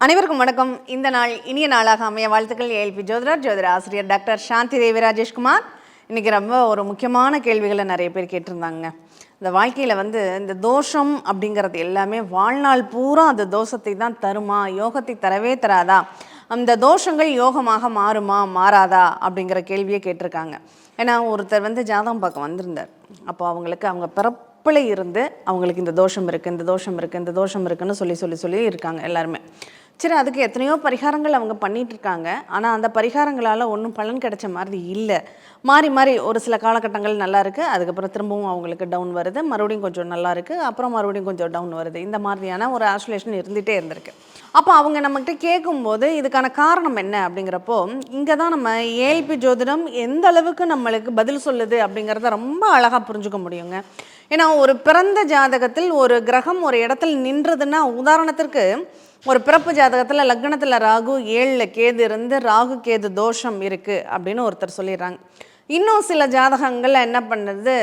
அனைவருக்கும் வணக்கம். இந்த நாள் இனிய நாளாக அமைய வாழ்த்துக்கள். ஏஎல்பி ஜோதிட ஆசிரியர் டாக்டர் சாந்தி தேவி ராஜேஷ்குமார். இன்றைக்கி ரொம்ப ஒரு முக்கியமான கேள்விகளை நிறைய பேர் கேட்டிருந்தாங்க. இந்த வாழ்க்கையில் இந்த தோஷம் அப்படிங்கிறது எல்லாமே வாழ்நாள் பூரா அந்த தோஷத்தை தான் தருமா, யோகத்தை தரவே தராதா, அந்த தோஷங்கள் யோகமாக மாறுமா மாறாதா அப்படிங்கிற கேள்வியை கேட்டிருக்காங்க. ஏன்னா ஒருத்தர் ஜாதகம் பார்க்க வந்திருந்தார். அப்போ அவங்க பிறப்பில் இருந்து அவங்களுக்கு இந்த தோஷம் இருக்குது, இந்த தோஷம் இருக்குது, இந்த தோஷம் இருக்குதுன்னு சொல்லி இருக்காங்க எல்லாருமே. சரி, அதுக்கு எத்தனையோ பரிகாரங்கள் அவங்க பண்ணிகிட்ருக்காங்க. ஆனால் அந்த பரிகாரங்களால் ஒன்றும் பலன் கிடைச்ச மாதிரி இல்லை. மாறி ஒரு சில காலகட்டங்கள் நல்லா இருக்குது, அதுக்கப்புறம் திரும்பவும் அவங்களுக்கு டவுன் வருது, மறுபடியும் கொஞ்சம் நல்லா இருக்குது, அப்புறம் மறுபடியும் கொஞ்சம் டவுன் வருது. இந்த மாதிரியான ஒரு ஆசோலேஷன் இருந்துகிட்டே இருந்திருக்கு. அப்போ அவங்க நம்மகிட்ட கேட்கும்போது இதுக்கான காரணம் என்ன அப்படிங்கிறப்போ, இங்கே தான் நம்ம ஏஎல்பி ஜோதிடம் எந்த அளவுக்கு நம்மளுக்கு பதில் சொல்லுது அப்படிங்கிறத ரொம்ப அழகாக புரிஞ்சுக்க முடியுங்க. ஏன்னா ஒரு பிறந்த ஜாதகத்தில் ஒரு கிரகம் ஒரு இடத்துல நின்றதுன்னா, உதாரணத்திற்கு ஒரு பிறப்பு ஜாதகத்தில் லக்னத்தில் ராகு 7 கேது இருந்து ராகு கேது தோஷம் இருக்குது அப்படின்னு ஒருத்தர் சொல்லிடுறாங்க. இன்னும் சில ஜாதகங்களில் என்ன பண்ணுறது,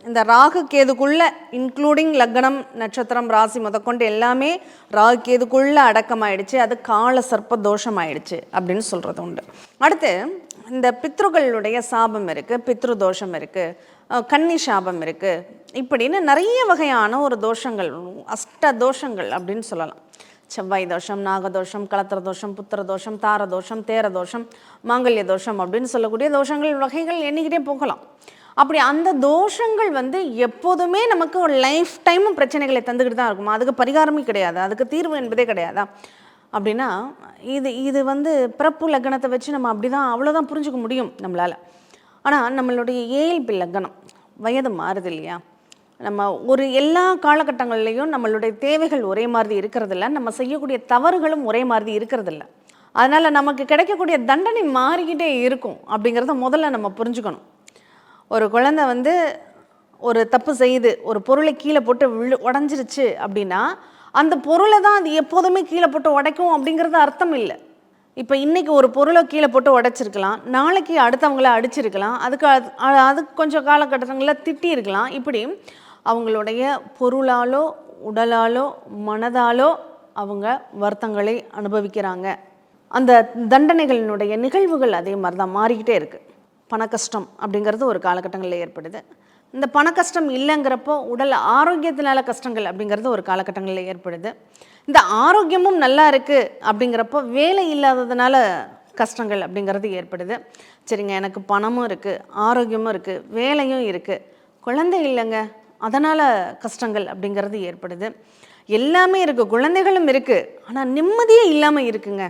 இந்த ராகு கேதுக்குள்ளே இன்க்ளூடிங் லக்னம் நட்சத்திரம் ராசி முதற்கொண்டு எல்லாமே ராகு கேதுக்குள்ளே அடக்கமாயிடுச்சு, அது கால சர்ப்ப தோஷம் ஆயிடுச்சு அப்படின்னு சொல்கிறது உண்டு. அடுத்து இந்த பித்ருக்களுடைய சாபம் இருக்குது, பித்ரு தோஷம் இருக்குது, கன்னி சாபம் இருக்குது, இப்படின்னு நிறைய வகையான ஒரு தோஷங்கள், அஷ்ட தோஷங்கள் அப்படின்னு சொல்லலாம். செவ்வாய் தோஷம், நாகதோஷம், கலத்திர தோஷம், புத்திர தோஷம், தார தோஷம், தேர தோஷம், மாங்கல்ய தோஷம் அப்படின்னு சொல்லக்கூடிய தோஷங்கள் வகைகள் எண்ணிக்கிட்டே போகலாம். அப்படி அந்த தோஷங்கள் எப்போதுமே நமக்கு ஒரு லைஃப் டைமும் பிரச்சனைகளை தந்துக்கிட்டு தான் இருக்குமா, அதுக்கு பரிகாரமே கிடையாது, அதுக்கு தீர்வு என்பதே கிடையாதா அப்படின்னா, இது பிறப்பு லக்னத்தை வச்சு நம்ம அப்படி தான் அவ்வளோதான் புரிஞ்சுக்க முடியும் நம்மளால். ஆனால் நம்மளுடைய ஏஎல்பி லக்னம் வயது மாறுது இல்லையா, நம்ம ஒரு எல்லா காலகட்டங்கள்லேயும் நம்மளுடைய தேவைகள் ஒரே மாதிரி இருக்கிறதில்ல, நம்ம செய்யக்கூடிய தவறுகளும் ஒரே மாதிரி இருக்கிறதில்ல. அதனால் நமக்கு கிடைக்கக்கூடிய தண்டனை மாறிக்கிட்டே இருக்கும் அப்படிங்கிறத முதல்ல நம்ம புரிஞ்சுக்கணும். ஒரு குழந்தை ஒரு தப்பு செய்யுது, ஒரு பொருளை கீழே போட்டு உடஞ்சிருச்சு அப்படின்னா, அந்த பொருளை தான் அது எப்போதுமே கீழே போட்டு உடைக்கும் அப்படிங்கிறது அர்த்தம் இல்லை. இப்போ இன்றைக்கி ஒரு பொருளை கீழே போட்டு உடைச்சிருக்கலாம், நாளைக்கு அடுத்தவங்கள அடிச்சிருக்கலாம், அதுக்கு கொஞ்சம் காலகட்டங்களில் திட்டி இருக்கலாம். இப்படி அவங்களுடைய பொருளாலோ உடலாலோ மனதாலோ அவங்க வருத்தங்களை அனுபவிக்கிறாங்க. அந்த தண்டனைகளினுடைய நிகழ்வுகள் அதே மாதிரி தான் மாறிக்கிட்டே இருக்குது. பண கஷ்டம் அப்படிங்கிறது ஒரு காலகட்டங்களில் ஏற்படுது. இந்த பண கஷ்டம் இல்லைங்கிறப்போ உடல் ஆரோக்கியத்தினால கஷ்டங்கள் அப்படிங்கிறது ஒரு காலகட்டங்களில் ஏற்படுது. இந்த ஆரோக்கியமும் நல்லா இருக்குது அப்படிங்கிறப்போ வேலை இல்லாததுனால கஷ்டங்கள் அப்படிங்கிறது ஏற்படுது. சரிங்க, எனக்கு பணமும் இருக்குது, ஆரோக்கியமும் இருக்குது, வேலையும் இருக்குது, குழந்தை இல்லைங்க, அதனால் கஷ்டங்கள் அப்படிங்கிறது ஏற்படுது. எல்லாமே இருக்குது, குழந்தைகளும் இருக்குது, ஆனால் நிம்மதியே இல்லாமல் இருக்குங்க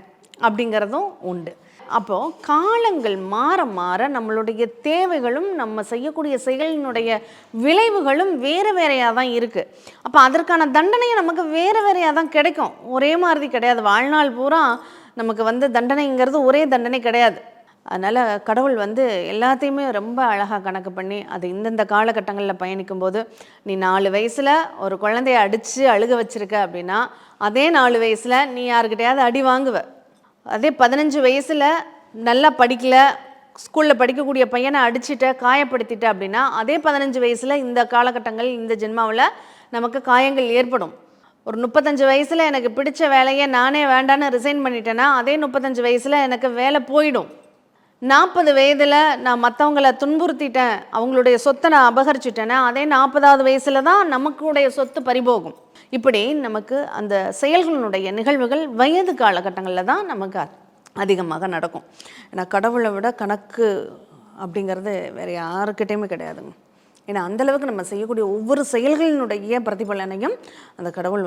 அப்படிங்கிறதும் உண்டு. அப்போது காலங்கள் மாற மாற நம்மளுடைய தேவைகளும் நம்ம செய்யக்கூடிய செயலினுடைய விளைவுகளும் வேறு வேறையாக தான் இருக்குது. அப்போ அதற்கான தண்டனையை நமக்கு வேறு வேறையாக தான் கிடைக்கும், ஒரே மாதிரி கிடையாது. வாழ்நாள் பூரா நமக்கு தண்டனைங்கிறது ஒரே தண்டனை கிடையாது. அதனால் கடவுள் எல்லாத்தையுமே ரொம்ப அழகாக கணக்கு பண்ணி அது இந்தந்த காலகட்டங்களில் பயணிக்கும்போது, நீ 4 வயசில் ஒரு குழந்தைய அடித்து அழுக வச்சுருக்க அப்படின்னா, அதே 4 வயசில் நீ யாருக்கிட்டையாவது அடி வாங்குவ. அதே 15 வயசில் நல்லா படிக்கலை, ஸ்கூலில் படிக்கக்கூடிய பையனை அடிச்சுட்ட காயப்படுத்திட்ட அப்படின்னா, அதே 15 வயசில் இந்த காலகட்டங்கள் இந்த ஜென்மாவில் நமக்கு காயங்கள் ஏற்படும். ஒரு 35 வயசில் எனக்கு பிடிச்ச வேலையை நானே வேண்டான்னு ரிசைன் பண்ணிட்டேன்னா, அதே 35 வயசில் எனக்கு வேலை போயிடும். 40 வயதில் நான் மற்றவங்களை துன்புறுத்திட்டேன், அவங்களுடைய சொத்தை நான் அபகரிச்சிட்டேன்னா, அதே 40வது வயசில் தான் நமக்குடைய சொத்து பறிபோகும். இப்படி நமக்கு அந்த செயல்களுடைய நிகழ்வுகள் வயது காலகட்டங்களில் தான் நமக்கு அதிகமாக நடக்கும். ஏன்னா கடவுளை விட கணக்கு அப்படிங்கிறது வேறு யாருக்கிட்டையுமே கிடையாதுங்க. ஏன்னா அந்தளவுக்கு நம்ம செய்யக்கூடிய ஒவ்வொரு செயல்களினுடைய பிரதிபலனையும் அந்த கடவுள்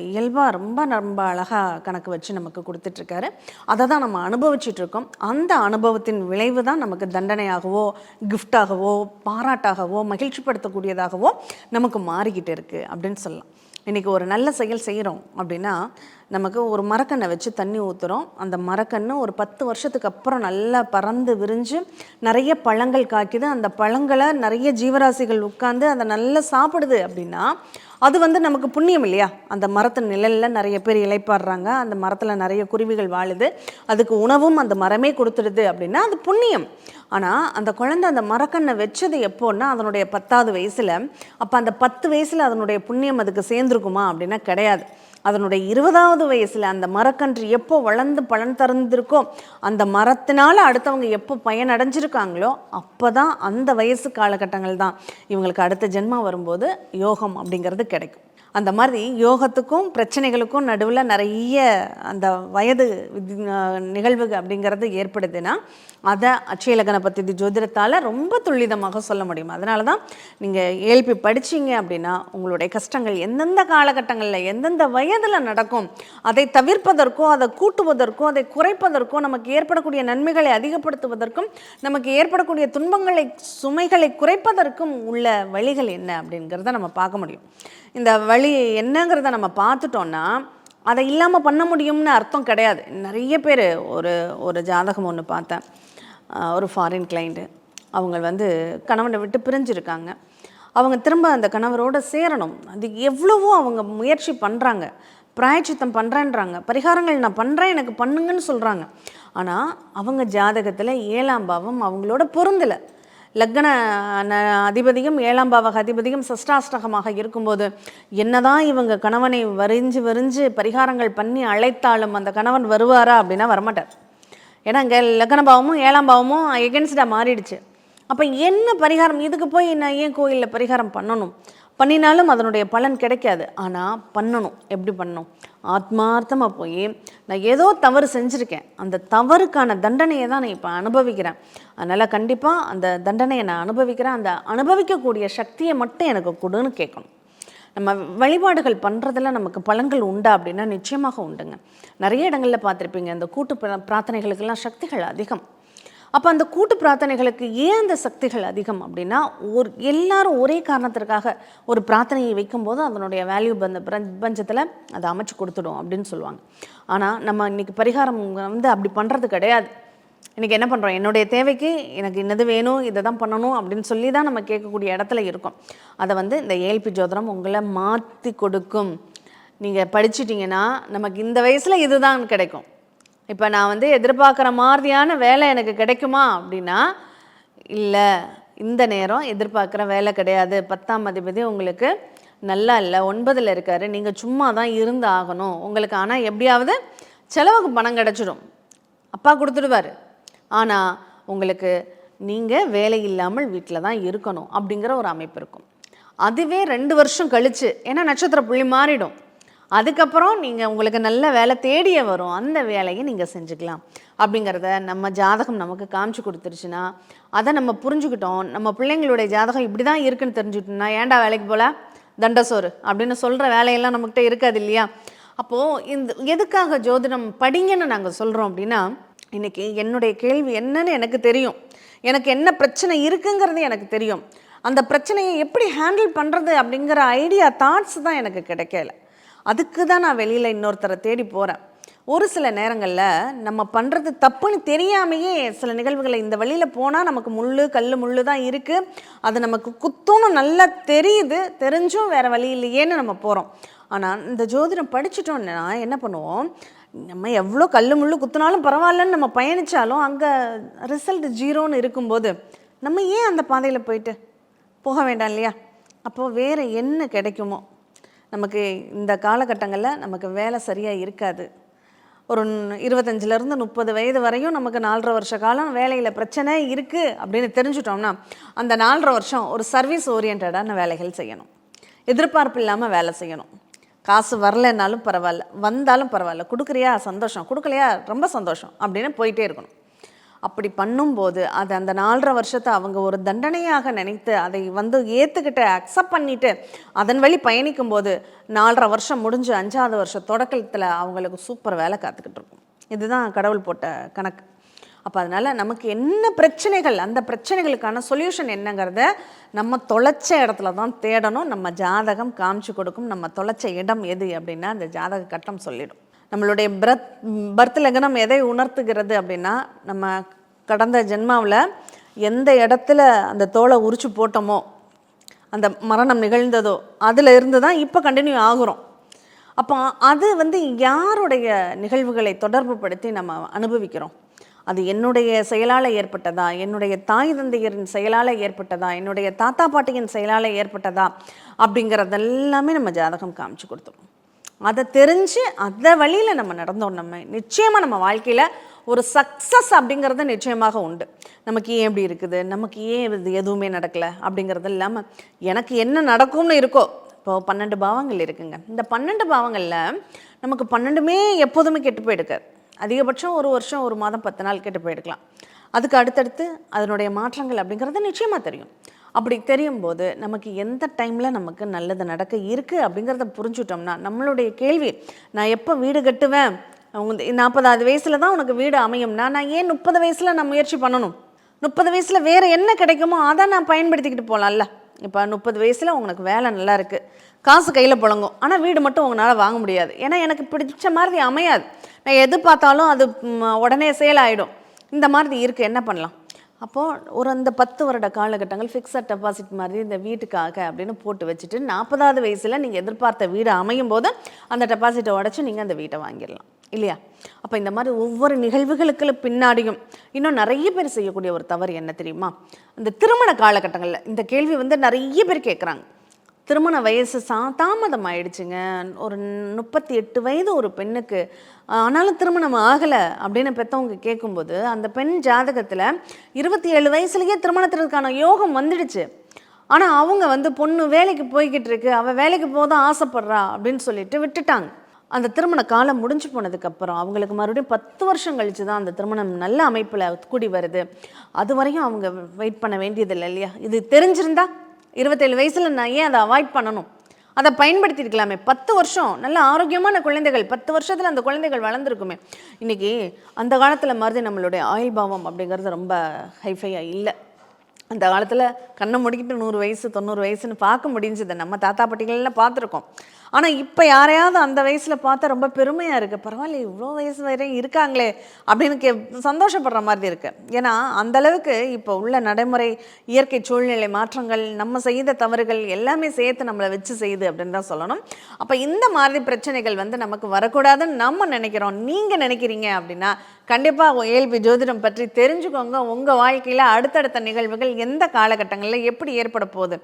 இயல்பாக ரொம்ப அழகாக கணக்கு வச்சு நமக்கு கொடுத்துட்ருக்காரு. அதை தான் நம்ம அனுபவிச்சிட்ருக்கோம். அந்த அனுபவத்தின் விளைவு தான் நமக்கு தண்டனையாகவோ கிஃப்டாகவோ பாராட்டாகவோ மகிழ்ச்சிப்படுத்தக்கூடியதாகவோ நமக்கு மாறிக்கிட்டு இருக்குது அப்படின்னு சொல்லலாம். இன்றைக்கி ஒரு நல்ல செயல் செய்கிறோம் அப்படின்னா, நமக்கு ஒரு மரக்கன்றை வச்சு தண்ணி ஊற்றுறோம். அந்த மரக்கன்று ஒரு 10 வருஷத்துக்கு அப்புறம் நல்லா பறந்து விரிஞ்சு நிறைய பழங்கள் காய்க்குது. அந்த பழங்களை நிறைய ஜீவராசிகள் உட்காந்து அதை நல்லா சாப்பிடுது அப்படின்னா, அது நமக்கு புண்ணியம் இல்லையா? அந்த மரத்தின் நிழலில் நிறைய பேர் இளைப்பாடுறாங்க, அந்த மரத்தில் நிறைய குருவிகள் வாழுது, அதுக்கு உணவும் அந்த மரமே கொடுத்துடுது அப்படின்னா அது புண்ணியம். ஆனால் அந்த குழந்தை அந்த மரக்கண்ணை வச்சது எப்போன்னா அதனுடைய 10வது வயசில். அப்போ அந்த 10 வயசில் அதனுடைய புண்ணியம் அதுக்கு சேர்ந்துருக்குமா அப்படின்னா கிடையாது. அதனுடைய 20வது வயசில் அந்த மரக்கன்று எப்போ வளர்ந்து பலன் தந்திருக்கோ, அந்த மரத்தினால அடுத்தவங்க எப்போ பயனடைஞ்சிருக்காங்களோ அப்போ தான் அந்த வயசு காலகட்டங்கள் தான் இவங்களுக்கு அடுத்த ஜென்மா வரும்போது யோகம் அப்படிங்கிறது கிடைக்கும். அந்த மாதிரி யோகத்துக்கும் பிரச்சனைகளுக்கும் நடுவில் நிறைய அந்த வயது நிகழ்வு அப்படிங்கிறது ஏற்படுதுன்னா அதை அட்சயலக்ன பத்தி ஜோதிடத்தால் ரொம்ப துல்லிதமாக சொல்ல முடியும். அதனால தான் நீங்கள் ஏழ்பி படிச்சிங்க அப்படின்னா உங்களுடைய கஷ்டங்கள் எந்தெந்த காலகட்டங்களில் எந்தெந்த வயதில் நடக்கும், அதை தவிர்ப்பதற்கோ அதை கூட்டுவதற்கோ அதை குறைப்பதற்கோ நமக்கு ஏற்படக்கூடிய நன்மைகளை அதிகப்படுத்துவதற்கும் நமக்கு ஏற்படக்கூடிய துன்பங்களை சுமைகளை குறைப்பதற்கும் உள்ள வழிகள் என்ன அப்படிங்கிறத நம்ம பார்க்க முடியும். இந்த வழி என்னங்கிறத நம்ம பார்த்துட்டோன்னா அதை இல்லாமல் பண்ண முடியும்னு அர்த்தம் கிடையாது. நிறைய பேர் ஒரு ஜாதகம் ஒன்று பார்த்தேன். ஒரு ஃபாரின் கிளைண்ட்டு, அவங்க கணவனை விட்டு பிரிஞ்சிருக்காங்க. அவங்க திரும்ப அந்த கணவரோடு சேரணும். அது எவ்வளவோ அவங்க முயற்சி பண்ணுறாங்க, பிராயச்சித்தம் பண்ணுறேன்றாங்க, பரிகாரங்கள் நான் பண்ணுறேன் எனக்கு பண்ணுங்கன்னு சொல்கிறாங்க. ஆனால் அவங்க ஜாதகத்தில் 7ஆம் பாவம் அவங்களோட பொருந்தலை. லக்ன அதிபதியும் 7ஆம் பாவக அதிபதியும் சஷ்டாஷ்டகமாக இருக்கும்போது என்னதான் இவங்க கணவனை வரிஞ்சு பரிகாரங்கள் பண்ணி அழைத்தாலும் அந்த கணவன் வருவாரா அப்படின்னா வரமாட்டார். ஏன்னா இங்கே லக்ன பாவமும் 7ஆம் பாவமும் எகென்ஸ்டாக மாறிடுச்சு. அப்போ என்ன பரிகாரம், இதுக்கு போய் நான் ஏன் கோயிலில் பரிகாரம் பண்ணணும்? பண்ணினாலும் அதனுடைய பலன் கிடைக்காது. ஆனால் பண்ணணும். எப்படி பண்ணணும்? ஆத்மார்த்தமாக போய் நான் ஏதோ தவறு செஞ்சுருக்கேன், அந்த தவறுக்கான தண்டனையை தான் நான் இப்போ அனுபவிக்கிறேன், அதனால் கண்டிப்பாக அந்த தண்டனையை நான் அனுபவிக்கிறேன், அந்த அனுபவிக்கக்கூடிய சக்தியை மட்டும் எனக்கு கொடுன்னு கேட்கணும். நம்ம வழிபாடுகள் பண்ணுறதுல நமக்கு பலன்கள் உண்டா அப்படின்னா நிச்சயமாக உண்டுங்க. நிறைய இடங்களில் பார்த்துருப்பீங்க, இந்த கூட்டு பிரார்த்தனைகளுக்கெல்லாம் சக்திகள் அதிகம். அப்போ அந்த கூட்டு பிரார்த்தனைகளுக்கு ஏன் அந்த சக்திகள் அதிகம் அப்படின்னா, எல்லாரும் ஒரே காரணத்திற்காக ஒரு பிரார்த்தனையை வைக்கும்போது அதனுடைய வேல்யூ பிரபஞ்சத்தில் அதை அமைச்சு கொடுத்துடும் அப்படின்னு சொல்லுவாங்க. ஆனால் நம்ம இன்றைக்கி பரிகாரம் அப்படி பண்ணுறது கிடையாது. இன்றைக்கி என்ன பண்ணுறோம், என்னுடைய தேவைக்கு எனக்கு என்னது வேணும், இதை தான் பண்ணணும் அப்படின்னு சொல்லி தான் நம்ம கேட்கக்கூடிய இடத்துல இருக்கும். அதை இந்த ஏல்பி ஜோதிடம் உங்களை மாற்றி கொடுக்கும். நீங்கள் படிச்சிட்டிங்கன்னா நமக்கு இந்த வயசில் இதுதான் கிடைக்கும். இப்போ நான் எதிர்பார்க்குற மாதிரியான வேலை எனக்கு கிடைக்குமா அப்படின்னா இல்லை, இந்த நேரம் எதிர்பார்க்குற வேலை கிடையாது. 10ஆம் அதிபதி உங்களுக்கு நல்லா இல்லை, 9ல் இருக்கார், நீங்கள் சும்மா தான் இருந்து ஆகணும் உங்களுக்கு. ஆனால் எப்படியாவது செலவுக்கு பணம் கிடச்சிடும், அப்பா கொடுத்துடுவார். ஆனால் உங்களுக்கு நீங்கள் வேலை இல்லாமல் வீட்டில் தான் இருக்கணும் அப்படிங்கிற ஒரு அமைப்பு இருக்கும். அதுவே 2 வருஷம் கழித்து, ஏன்னா நட்சத்திர புள்ளி மாறிடும், அதுக்கப்புறம் நீங்கள் உங்களுக்கு நல்ல வேலை தேடிய வரும், அந்த வேலையை நீங்கள் செஞ்சுக்கலாம் அப்படிங்கிறத நம்ம ஜாதகம் நமக்கு காமிச்சு கொடுத்துருச்சுன்னா அதை நம்ம புரிஞ்சுக்கிட்டோம். நம்ம பிள்ளைங்களுடைய ஜாதகம் இப்படி தான் இருக்குன்னு தெரிஞ்சுக்கிட்டோம்னா ஏன்டா வேலைக்கு போல தண்டசோறு அப்படின்னு சொல்கிற வேலையெல்லாம் நம்மக்கிட்ட இருக்காது இல்லையா? அப்போது எதுக்காக ஜோதிடம் படிங்கன்னு நாங்கள் சொல்கிறோம் அப்படின்னா, இன்றைக்கி என்னுடைய கேள்வி என்னன்னு எனக்கு தெரியும், எனக்கு என்ன பிரச்சனை இருக்குங்கிறது எனக்கு தெரியும், அந்த பிரச்சனையை எப்படி ஹேண்டில் பண்ணுறது அப்படிங்கிற ஐடியா தாட்ஸ் தான் எனக்கு கிடைக்கல. அதுக்கு தான் நான் வெளியில் இன்னொருத்தரை தேடி போகிறேன். ஒரு சில நேரங்களில் நம்ம பண்ணுறது தப்புன்னு தெரியாமையே சில நிகழ்வுகளை இந்த வழியில் போனால் நமக்கு முள் தான் இருக்குது, அது நமக்கு குத்துன்னு நல்லா தெரியுது, தெரிஞ்சும் வேறு வழி இல்லையேன்னு நம்ம போகிறோம். ஆனால் இந்த ஜோதிடம் படிச்சுட்டோன்னா என்ன பண்ணுவோம், நம்ம எவ்வளோ முள் குத்துனாலும் பரவாயில்லன்னு நம்ம பயணித்தாலும் அங்கே ரிசல்ட் 0ன்னு இருக்கும்போது நம்ம ஏன் அந்த பாதையில் போக வேண்டாம் இல்லையா? அப்போது வேறு என்ன கிடைக்குமோ, நமக்கு இந்த காலகட்டங்களில் நமக்கு வேலை சரியாக இருக்காது. ஒரு 25லேருந்து 30 வயது வரையும் நமக்கு 4.5 வருஷ காலம் வேலையில் பிரச்சனை இருக்குது அப்படின்னு தெரிஞ்சுட்டோம்னா அந்த 4.5 வருஷம் ஒரு சர்வீஸ் ஓரியன்டான வேலைகள் செய்யணும், எதிர்பார்ப்பு இல்லாமல் வேலை செய்யணும். காசு வரலைன்னாலும் பரவாயில்ல, வந்தாலும் பரவாயில்ல, கொடுக்குறியா சந்தோஷம், கொடுக்கலையா ரொம்ப சந்தோஷம் அப்படின்னு போயிட்டே இருக்கணும். அப்படி பண்ணும்போது அது அந்த 4.5 வருஷத்தை அவங்க ஒரு தண்டனையாக நினைத்து அதை ஏற்றுக்கிட்டு அக்செப்ட் பண்ணிவிட்டு அதன் வழி பயணிக்கும்போது 4.5 வருஷம் முடிஞ்சு 5ஆவது வருஷம் தொடக்கத்தில் அவங்களுக்கு சூப்பர் வேலை காத்துக்கிட்டு இருக்கும். இதுதான் கடவுள் போட்ட கணக்கு. அப்போ அதனால் நமக்கு என்ன பிரச்சனைகள், அந்த பிரச்சனைகளுக்கான சொல்யூஷன் என்னங்கிறத நம்ம தொலைச்ச இடத்துல தான் தேடணும். நம்ம ஜாதகம் காமிச்சு கொடுக்கும். நம்ம தொலைச்ச இடம் எது அப்படின்னா அந்த ஜாதக கட்டம் சொல்லிடும். நம்மளுடைய பர்த் லக்னம் எதை உணர்த்துகிறது அப்படின்னா, நம்ம கடந்த ஜென்மாவில் எந்த இடத்துல அந்த தோலை உரிச்சு போட்டோமோ, அந்த மரணம் நிகழ்ந்ததோ, அதில் இருந்து தான் இப்போ கண்டினியூ ஆகுறோம். அப்போ அது யாருடைய நிகழ்வுகளை தொடர்பு படுத்தி நம்ம அனுபவிக்கிறோம்? அது என்னுடைய செயலால் ஏற்பட்டதா, என்னுடைய தாய் தந்தையரின் செயலால் ஏற்பட்டதா, என்னுடைய தாத்தா பாட்டியின் செயலால் ஏற்பட்டதா அப்படிங்கிறதெல்லாமே நம்ம ஜாதகம் காமிச்சு கொடுத்துரும். அதை தெரிஞ்சு அதை வழியில் நம்ம நடந்தோம் நம்ம நிச்சயமாக நம்ம வாழ்க்கையில் ஒரு சக்ஸஸ் அப்படிங்கிறது நிச்சயமாக உண்டு. நமக்கு ஏன் இப்படி இருக்குது, நமக்கு ஏன் இது எதுவுமே நடக்கலை அப்படிங்கிறது இல்லாமல் எனக்கு என்ன நடக்கும்னு இருக்கோ. இப்போது 12 பாவங்கள் இருக்குங்க. இந்த 12 பாவங்களில் நமக்கு 12மே எப்போதுமே கெட்டு போயிடுக்காது. அதிகபட்சம் ஒரு வருஷம், ஒரு மாதம், 10 நாள் கெட்டு போயிடுக்கலாம். அதுக்கு அடுத்தடுத்து அதனுடைய மாற்றங்கள் அப்படிங்கிறது நிச்சயமாக தெரியும். அப்படி தெரியும் போது நமக்கு எந்த டைமில் நமக்கு நல்லது நடக்க இருக்குது அப்படிங்கிறத புரிஞ்சுட்டோம்னா, நம்மளுடைய கேள்வி நான் எப்போ வீடு கட்டுவேன், 40வது வயசில் தான் உனக்கு வீடு அமையும்னா நான் ஏன் 30 வயசில் நான் முயற்சி பண்ணணும்? 30 வயசில் வேறு என்ன கிடைக்குமோ அதை நான் பயன்படுத்திக்கிட்டு போகலாம்ல. இப்போ 30 வயசில் உங்களுக்கு வேலை நல்லா இருக்குது, காசு கையில் புழங்கும், ஆனால் வீடு மட்டும் உங்களால் வாங்க முடியாது. ஏன்னா எனக்கு பிடிச்ச மாதிரி அமையாது, நான் எது பார்த்தாலும் அது உடனே சேல் ஆகிடும், இந்த மாதிரி இருக்குது, என்ன பண்ணலாம்? அப்போது ஒரு அந்த 10 வருட காலகட்டங்கள் ஃபிக்ஸட் டெபாசிட் மாதிரி இந்த வீட்டுக்காக அப்படின்னு போட்டு வச்சுட்டு 40வது வயசில் நீங்கள் எதிர்பார்த்த வீடு அமையும் போது அந்த டெபாசிட்டை உடச்சி நீங்கள் அந்த வீட்டை வாங்கிடலாம் இல்லையா? அப்போ இந்த மாதிரி ஒவ்வொரு நிகழ்வுகளுக்கு பின்னாடியும் இன்னும் நிறைய பேர் செய்யக்கூடிய ஒரு தவறு என்ன தெரியுமா? இந்த திருமண காலகட்டங்களில் இந்த கேள்வி நிறைய பேர் கேட்குறாங்க. திருமண வயசு தாமதம் ஆயிடுச்சுங்க, ஒரு 38 வயது ஒரு பெண்ணுக்கு, ஆனாலும் திருமணம் ஆகலை அப்படின்னு பெற்றவங்க கேட்கும்போது அந்த பெண் ஜாதகத்தில் 27 வயசுலேயே திருமணத்திற்கான யோகம் வந்துடுச்சு. ஆனால் அவங்க பொண்ணு வேலைக்கு போய்கிட்டு இருக்கு, அவள் வேலைக்கு போதான் ஆசைப்படுறா அப்படின்னு சொல்லிட்டு விட்டுட்டாங்க. அந்த திருமண காலம் முடிஞ்சு போனதுக்கப்புறம் அவங்களுக்கு மறுபடியும் 10 வருஷம் கழித்து தான் அந்த திருமணம் நல்ல அமைப்பில் கூடி வருது. அது வரையும் அவங்க வெயிட் பண்ண வேண்டியதில்லை இல்லையா? இது தெரிஞ்சிருந்தா 27 வயசில் நான் ஏன் அதை அவாய்ட் பண்ணணும்? அதை பயன்படுத்தியிருக்கலாமே. 10 வருஷம் நல்ல ஆரோக்கியமான குழந்தைகள், 10 வருஷத்தில் அந்த குழந்தைகள் வளர்ந்துருக்குமே. இன்றைக்கி அந்த காலத்தில் மாதிரி நம்மளுடைய ஆயுள் பாவம் அப்படிங்கிறது ரொம்ப ஹைஃபையாக இல்லை. அந்த காலத்தில் கண்ணை முடிக்கிட்டு 100 வயசு 90 வயசுன்னு பார்க்க முடிஞ்சது, நம்ம தாத்தா பாட்டிகள்லாம் பார்த்துருக்கோம். ஆனால் இப்போ யாரையாவது அந்த வயசில் பார்த்தா ரொம்ப பெருமையாக இருக்குது, பரவாயில்ல இவ்வளோ வயசு வரையும் இருக்காங்களே அப்படின்னு சந்தோஷப்படுற மாதிரி இருக்குது. ஏன்னா அந்தளவுக்கு இப்போ உள்ள நடைமுறை, இயற்கை சூழ்நிலை மாற்றங்கள், நம்ம செய்த தவறுகள் எல்லாமே சேர்த்து நம்மளை வச்சு செய்யுது அப்படின்னு தான் சொல்லணும். அப்போ இந்த மாதிரி பிரச்சனைகள் நமக்கு வரக்கூடாதுன்னு நம்ம நினைக்கிறோம். நீங்கள் நினைக்கிறீங்க அப்படின்னா கண்டிப்பாக ஏஎல்பி ஜோதிடம் பற்றி தெரிஞ்சுக்கோங்க. உங்கள் வாழ்க்கையில் அடுத்தடுத்த நிகழ்வுகள் எந்த காலகட்டங்களில் எப்படி ஏற்பட போகுது,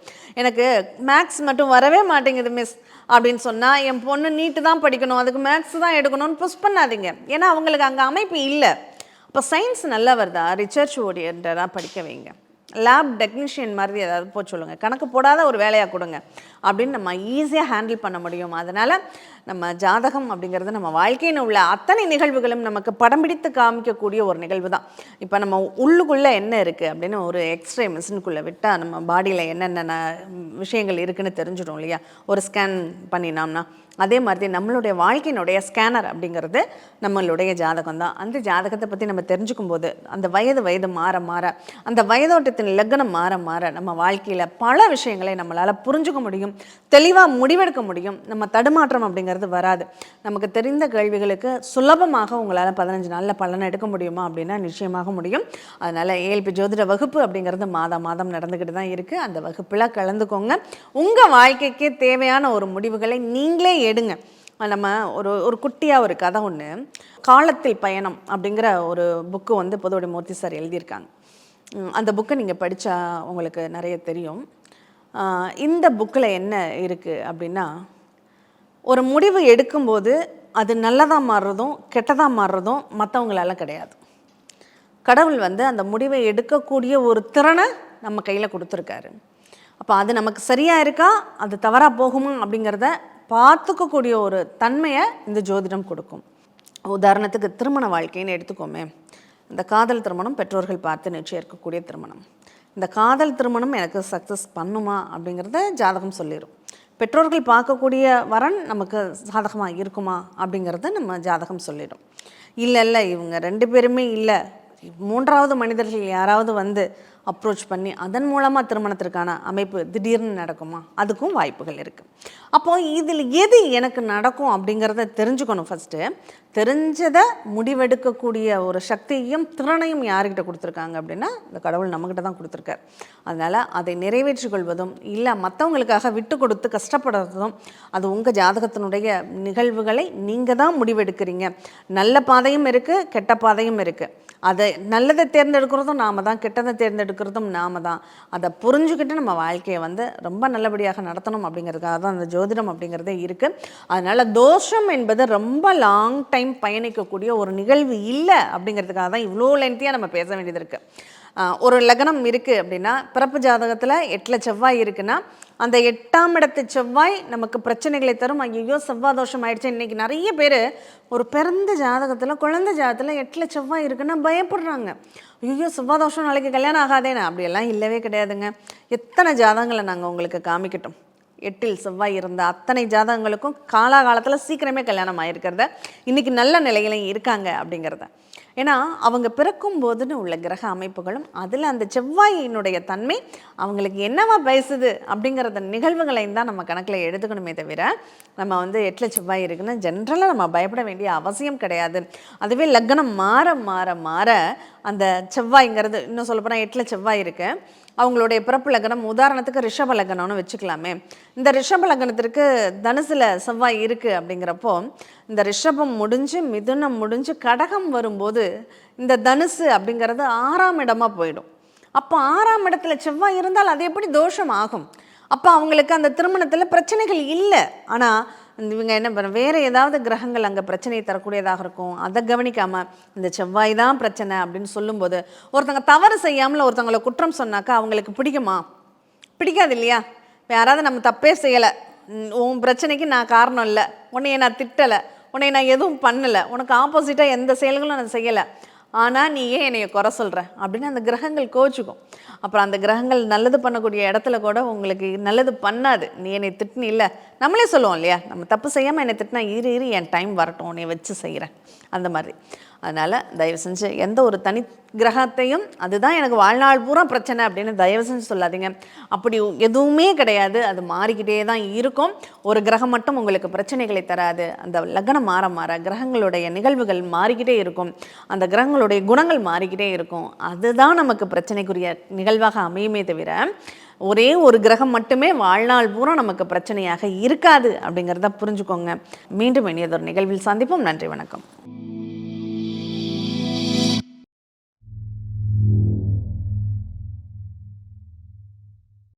எனக்கு மேக்ஸ் மட்டும் வரவே மாட்டேங்குது மிஸ் அப்படின்னு சொன்னால் என் பொண்ணு நீட்டு தான் படிக்கணும், அதுக்கு மேக்ஸ் தான் எடுக்கணும்னு புஷ் பண்ணாதீங்க. ஏன்னா அவங்களுக்கு அங்கே அமைப்பு இல்லை. அப்போ சயின்ஸ் நல்லா வருதா, ரிசர்ச் ஓரியன்டாக படிக்க வைங்க. லேப் டெக்னீஷியன் மாதிரி ஏதாவது போய் சொல்லுங்கள், கணக்கு போடாத ஒரு வேலையாக கொடுங்க அப்படின்னு நம்ம ஈஸியாக ஹேண்டில் பண்ண முடியும். அதனால் நம்ம ஜாதகம் அப்படிங்கிறது நம்ம வாழ்க்கையில் உள்ள அத்தனை நிகழ்வுகளும் நமக்கு படம் பிடித்து காமிக்கக்கூடிய ஒரு நிகழ்வு தான். இப்போ நம்ம உள்ளுக்குள்ளே என்ன இருக்குது அப்படின்னு ஒரு எக்ஸ்ரே மிஷினுக்குள்ளே விட்டால் நம்ம பாடியில் என்னென்ன விஷயங்கள் இருக்குதுன்னு தெரிஞ்சிடும் இல்லையா, ஒரு ஸ்கேன் பண்ணினோம்னா. அதே மாதிரி நம்மளுடைய வாழ்க்கையினுடைய ஸ்கேனர் அப்படிங்கிறது நம்மளுடைய ஜாதகம் தான். அந்த ஜாதகத்தை பற்றி நம்ம தெரிஞ்சுக்கும் போது அந்த வயது மாற மாற, அந்த வயதோட்டத்தின் லக்னம் மாற மாற நம்ம வாழ்க்கையில் பல விஷயங்களை நம்மளால் புரிஞ்சுக்க முடியும், தெளிவாக முடிவெடுக்க முடியும். நம்ம தடுமாற்றம் அப்படிங்கிறது வராது. நமக்கு தெரிந்த கேள்விகளுக்கு சுலபமாக உங்களால் 15 நாளில் பலனை எடுக்க முடியுமா அப்படின்னா நிச்சயமாக முடியும். அதனால் ஏஎல்பி ஜோதிட வகுப்பு அப்படிங்கிறது மாதம் நடந்துக்கிட்டு தான் இருக்குது. அந்த வகுப்பில் கலந்துக்கோங்க. உங்கள் வாழ்க்கைக்கு தேவையான ஒரு முடிவுகளை நீங்களே எடுங்க. நம்ம ஒரு குட்டியாக ஒரு கதை ஒன்று, காலத்தில் பயணம் அப்படிங்கிற ஒரு புக்கு பொதுவடி மூர்த்தி சார் எழுதியிருக்காங்க. அந்த புக்கை நீங்கள் படித்தா உங்களுக்கு நிறைய தெரியும். இந்த புக்கில் என்ன இருக்குது அப்படின்னா, ஒரு முடிவு எடுக்கும்போது அது நல்லதாக மாறுறதும் கெட்டதாக மாறுறதும் மற்றவங்களால கிடையாது. கடவுள் அந்த முடிவை எடுக்கக்கூடிய ஒரு திறனை நம்ம கையில் கொடுத்துருக்காரு. அப்போ அது நமக்கு சரியாக இருக்கா, அது தவறாக போகுமா அப்படிங்கிறத பார்த்துக்கக்கூடிய ஒரு தன்மையை இந்த ஜோதிடம் கொடுக்கும். உதாரணத்துக்கு திருமண வாழ்க்கைன்னு எடுத்துக்கோமே. இந்த காதல் திருமணம் பெற்றோர்கள் பார்த்து நிச்சயிக்கக்கூடிய திருமணம், இந்த காதல் திருமணம் எனக்கு சக்ஸஸ் பண்ணுமா அப்படிங்கிறத ஜாதகம் சொல்லிடும். பெற்றோர்கள் பார்க்கக்கூடிய வரன் நமக்கு சாதகமாக இருக்குமா அப்படிங்கிறத நம்ம ஜாதகம் சொல்லிடும். இல்லை இவங்க 2 பேருமே இல்லை, 3வது மனிதர்கள் யாராவது அப்ரோச் பண்ணி அதன் மூலமாக திருமணத்திற்கான அமைப்பு திடீர்னு நடக்குமா, அதுக்கும் வாய்ப்புகள் இருக்குது. அப்போது இதில் எது எனக்கு நடக்கும் அப்படிங்கிறத தெரிஞ்சுக்கணும். ஃபஸ்ட்டு தெரிஞ்சதை முடிவெடுக்கக்கூடிய ஒரு சக்தியையும் திறனையும் யார்கிட்ட கொடுத்துருக்காங்க அப்படின்னா இந்த கடவுள் நம்மக்கிட்ட தான் கொடுத்துருக்கார். அதனால் அதை நிறைவேற்றி கொள்வதும் இல்லை மற்றவங்களுக்காக விட்டு கொடுத்து கஷ்டப்படுறதும் அது உங்கள் ஜாதகத்தினுடைய நிகழ்வுகளை நீங்கள் தான் முடிவெடுக்கிறீங்க. நல்ல பாதையும் இருக்குது, கெட்ட பாதையும் இருக்குது. அதை நல்லதை தேர்ந்தெடுக்கிறதும் நாம தான், கெட்டதை தேர்ந்தெடுக்கிறதும் நாம தான். அதை புரிஞ்சுக்கிட்டு நம்ம வாழ்க்கையை வந்து ரொம்ப நல்லபடியாக நடத்தணும் அப்படிங்கிறதுக்காக தான் அந்த ஜோதிடம் அப்படிங்கிறதே இருக்குது. அதனால் தோஷம் என்பது ரொம்ப லாங் டைம் பயணிக்கக்கூடிய ஒரு நிகழ்வு இல்லை அப்படிங்கிறதுக்காக தான் இவ்வளோ லென்த்தியாக நம்ம பேச வேண்டியது இருக்குது. ஒரு லக்னம் இருக்குது அப்படின்னா, பிறப்பு ஜாதகத்தில் 8ல் செவ்வாய் இருக்குன்னா, அந்த 8ஆம் இடத்து செவ்வாய் நமக்கு பிரச்சனைகளை தரும். ஐயோ செவ்வாய் தோஷம் ஆயிடுச்சு. இன்றைக்கி நிறைய பேர் ஒரு பிறந்த ஜாதகத்தில், குழந்தை ஜாதகத்தில் 8ல் செவ்வாய் இருக்குன்னா பயப்படுறாங்க. ஐயோ செவ்வாய் தோஷம் நாளைக்கு கல்யாணம் ஆகாதேன்னு. அப்படியெல்லாம் இல்லவே கிடையாதுங்க. எத்தனை ஜாதகங்களை நாங்கள் உங்களுக்கு காமிக்கட்டும். 8ல் செவ்வாய் இருந்த அத்தனை ஜாதகங்களுக்கும் காலாகாலத்தில் சீக்கிரமே கல்யாணம் ஆகிருக்கிறத, இன்றைக்கி நல்ல நிலையிலையும் இருக்காங்க அப்படிங்கிறத. ஏன்னா அவங்க பிறக்கும் போதுன்னு உள்ள கிரக அமைப்புகளும் அதில் அந்த செவ்வாயினுடைய தன்மை அவங்களுக்கு என்னவா பேசுது அப்படிங்கிறத நிகழ்வுகளையும் தான் நம்ம கணக்கில் எடுத்துக்கணுமே தவிர, நம்ம வந்து 8ல் செவ்வாய் இருக்குன்னு ஜென்ரலாக நம்ம பயப்பட வேண்டிய அவசியம் கிடையாது. அதுவே லக்னம் மாற மாற மாற அந்த செவ்வாய்ங்கிறது, இன்னும் சொல்லப்போனால் 8ல் செவ்வாய் இருக்குது, அவங்களுடைய பிறப்பு லக்னம் உதாரணத்துக்கு ரிஷப லக்னம்னு வச்சுக்கலாமே. இந்த ரிஷப லக்னத்திற்கு தனுசில் செவ்வாய் இருக்குது அப்படிங்கிறப்போ, இந்த ரிஷபம் முடிஞ்சு மிதுனம் முடிஞ்சு கடகம் வரும்போது இந்த தனுசு அப்படிங்கிறது 6ஆம் இடமாக போயிடும். அப்போ 6ஆம் இடத்துல செவ்வாய் இருந்தால் அது எப்படி தோஷம் ஆகும்? அப்போ அவங்களுக்கு அந்த திருமணத்தில் பிரச்சனைகள் இல்லை. ஆனால் இவங்க என்ன பண்ண, வேறு ஏதாவது கிரகங்கள் அங்கே பிரச்சனையை தரக்கூடியதாக இருக்கும். அதை கவனிக்காமல் இந்த செவ்வாய் தான் பிரச்சனை அப்படின்னு சொல்லும்போது, ஒருத்தங்க தவறு செய்யாமல் ஒருத்தவங்களை குற்றம் சொன்னாக்கா அவங்களுக்கு பிடிக்குமா? பிடிக்காது இல்லையா? யாராவது நம்ம தப்பே செய்யலை, உன் பிரச்சனைக்கு நான் காரணம் இல்லை, உன்னைய நான் திட்டலை, உன்னை நான் எதுவும் பண்ணலை, உனக்கு ஆப்போசிட்டாக எந்த செயல்களும் நான் செய்யலை, ஆனால் நீ ஏன் என்னைய குறை சொல்கிற அப்படின்னு அந்த கிரகங்கள் கோச்சுக்கும். அப்புறம் அந்த கிரகங்கள் நல்லது பண்ணக்கூடிய இடத்துல கூட உங்களுக்கு நல்லது பண்ணாது. நீ என்னை திட்டினி இல்லை, நம்மளே சொல்லுவோம் இல்லையா, நம்ம தப்பு செய்யாமல் என்னை திட்டினா இரு என் டைம் வரட்டும், உன்னை வச்சு செய்கிறேன் அந்த மாதிரி. அதனால் தயவு செஞ்சு எந்த ஒரு தனி கிரகத்தையும் அதுதான் எனக்கு வாழ்நாள் பூரா பிரச்சனை அப்படின்னு தயவு செஞ்சு சொல்லாதீங்க. அப்படி எதுவுமே கிடையாது. அது மாறிக்கிட்டே தான் இருக்கும். ஒரு கிரகம் மட்டும் உங்களுக்கு பிரச்சனைகளை தராது. அந்த லக்னம் மாற மாற கிரகங்களுடைய நிகழ்வுகள் மாறிக்கிட்டே இருக்கும். அந்த கிரகங்களுடைய குணங்கள் மாறிக்கிட்டே இருக்கும். அதுதான் நமக்கு பிரச்சனைக்குரிய நிகழ்வாக அமையுமே தவிர, ஒரே ஒரு கிரகம் மட்டுமே வாழ்நாள் பூரா நமக்கு பிரச்சனையாக இருக்காது அப்படிங்கிறத புரிஞ்சுக்கோங்க. மீண்டும் இனியதொரு நிகழ்வில் சந்திப்போம். நன்றி, வணக்கம்.